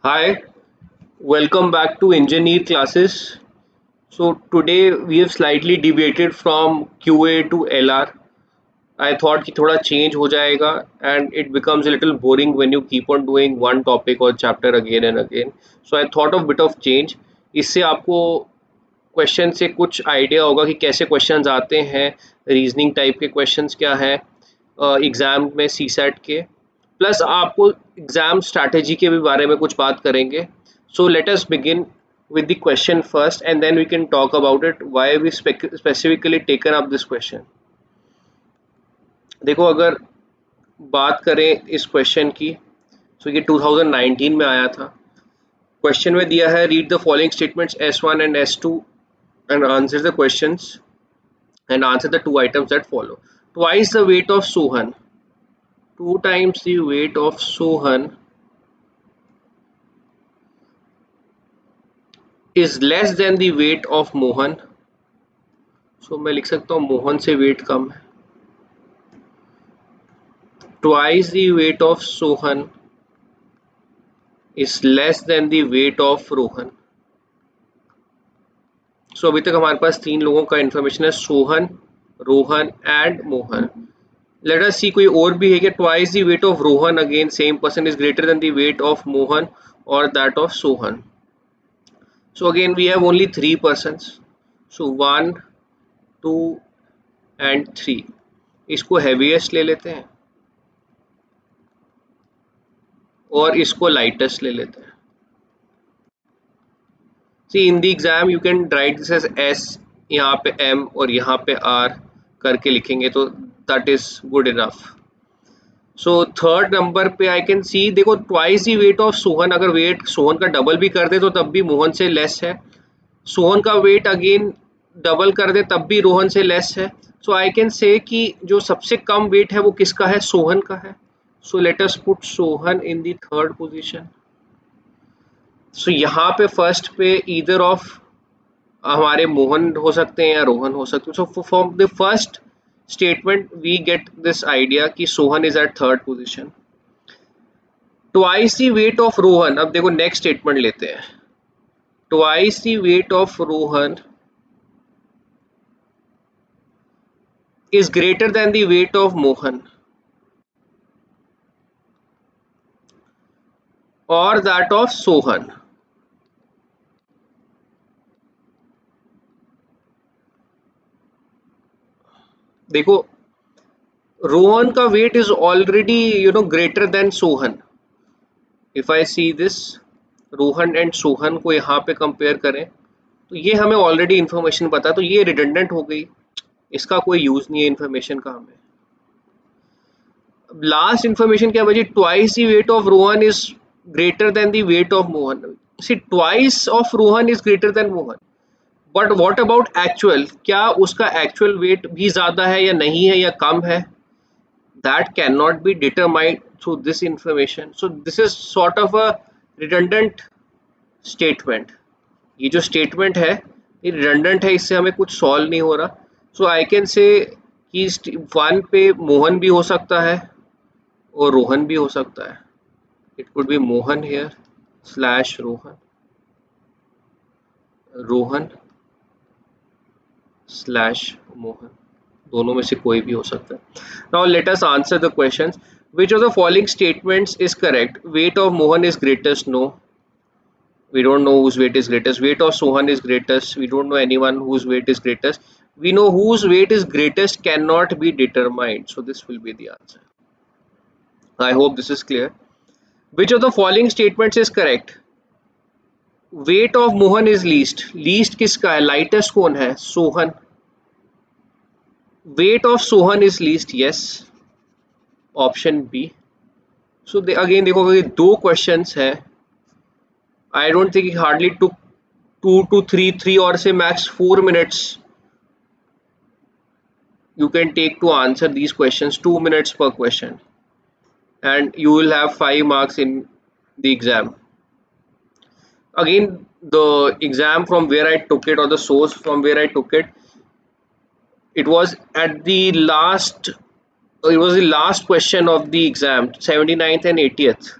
Hi, welcome back to engineer classes. So today we have slightly deviated from QA to LR. I thought कि थोड़ा change हो जाएगा and it becomes a little boring when you keep on doing one topic or chapter again and again. So I thought of bit of change. इससे आपको question से कुछ idea होगा कि कैसे क्वेश्चंस आते हैं, रीजनिंग टाइप के क्वेश्चंस क्या है एग्जाम में सी सेट के, प्लस आपको एग्जाम स्ट्रैटेजी के भी बारे में कुछ बात करेंगे. सो let us begin with the question first and then we can talk about it why we specifically taken up this question. देखो अगर बात करें इस क्वेश्चन की तो ये 2019 में आया था. क्वेश्चन में दिया है read the following statements S1 and S2 and answer the questions and answer the two items that follow. Twice the weight of Sohan, two times the weight of Sohan is less than the weight of Mohan. So मैं लिख सकता हूँ मोहन से wait कम है. Twice the weight of Sohan is less than the weight of Rohan. So अभी तक हमारे पास तीन लोगों का इंफॉर्मेशन है, Sohan, Rohan and Mohan. Let us see कोई और भी है क्या. Twice the weight of Rohan, again same person, is greater than the weight of Mohan or that of Sohan. So again we have only three persons. So 1, 2 and 3. इसको heaviest ले लेते हैं और इसको lightest ले लेते हैं. See in the exam you can write this as S, यहाँ पे M और यहाँ पे R करके लिखेंगे तो that is good enough. So third number पे आई कैन सी, देखो twice he weight of Sohan, अगर वेट सोहन का डबल भी कर दे तो तब भी मोहन से लेस है. सोहन का वेट अगेन डबल कर दे तब भी रोहन से लेस है. सो आई कैन से कि जो सबसे कम वेट है वो किसका है, सोहन का है. So let us put Sohan in the third position. So यहाँ पे फर्स्ट पे ईदर ऑफ हमारे मोहन हो सकते हैं या रोहन हो सकते हैं. So from the first statement we get this idea कि Sohan is at third position. Twice the weight of Rohan, अब देखो नेक्स्ट स्टेटमेंट लेते हैं. Twice the weight of Rohan is greater than the weight of Mohan or that of Sohan. देखो रोहन का weight is already greater than Sohan. If I see this Rohan and Sohan को यहाँ पे compare करें तो ये हमें ऑलरेडी इंफॉर्मेशन पता, तो ये रिडंडेंट हो गई, इसका कोई यूज नहीं है इंफॉर्मेशन का हमें. लास्ट इंफॉर्मेशन क्या बची, twice the weight of Rohan is greater than the weight of Mohan. See twice of Rohan is greater than Mohan, but what about actual, क्या उसका एक्चुअल वेट भी ज्यादा है या नहीं है या कम है, that can not be determined through this information. So this is sort of a redundant statement. ये जो स्टेटमेंट है ये रिडंडेंट है, इससे हमें कुछ सॉल्व नहीं हो रहा. सो आई कैन से कि वन पे मोहन भी हो सकता है और रोहन भी हो सकता है. It could be Mohan here slash Rohan, Rohan slash Mohan, दोनों में से कोई भी हो सकता है. Now let us answer the questions. Which of the following statements is correct. Weight of Mohan is greatest, no, we don't know whose weight is greatest. Weight of Sohan is greatest, we don't know anyone whose weight is greatest. We know whose weight is greatest cannot be determined, so this will be the answer. I hope this is clear. Which of the following statements is correct. Weight of Mohan is least. Least किसका है, lightest कौन है, Sohan. Weight of Sohan is least, yes, option B. So again देखो अगर दो questions है, I don't think it hardly took 2 to 3 or say max 4 minutes you can take to answer these questions, 2 minutes per question, and you will have 5 marks in the exam. Again, the exam from where I took it, or the source from where I took it, it was at the last, it was the last question of the exam, 79th and 80th.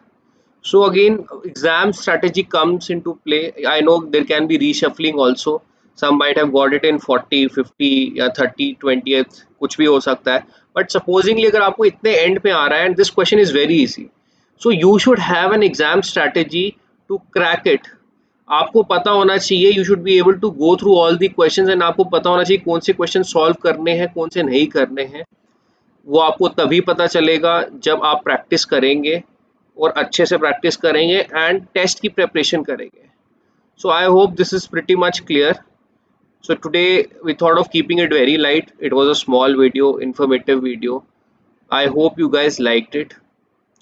So again, exam strategy comes into play. I know there can be reshuffling also. Some might have got it in 40, 50 या 30, 20th, कुछ भी हो सकता है. But supposingly अगर आपको इतने end पे आ रहा है and this question is very easy. So you should have an exam strategy to crack it. आपको पता होना चाहिए, you should be able to go through all the questions and आपको पता होना चाहिए कौन से question solve करने हैं, कौन से नहीं करने हैं. वो आपको तभी पता चलेगा जब आप प्रैक्टिस करेंगे और अच्छे से प्रैक्टिस करेंगे एंड टेस्ट की प्रिपरेशन करेंगे. So I hope this is pretty much clear. So today we thought of keeping it very light. It was a small video, informative video. I hope you guys liked it.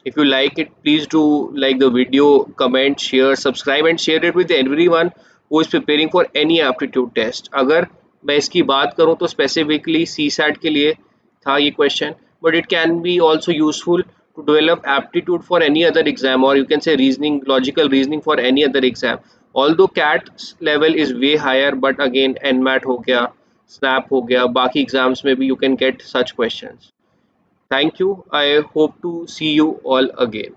If you like it, please do like the video, comment, share, subscribe and share it with everyone who is preparing for any aptitude test. अगर मैं इसकी बात करूँ तो specifically CSAT के लिए था ये question, but it can be also useful to develop aptitude for any other exam, or you can say reasoning, logical reasoning for any other exam. Although CAT level is way higher, but again NMAT हो गया, SNAP हो गया, बाकी exams में भी you can get such questions. Thank you. I hope to see you all again.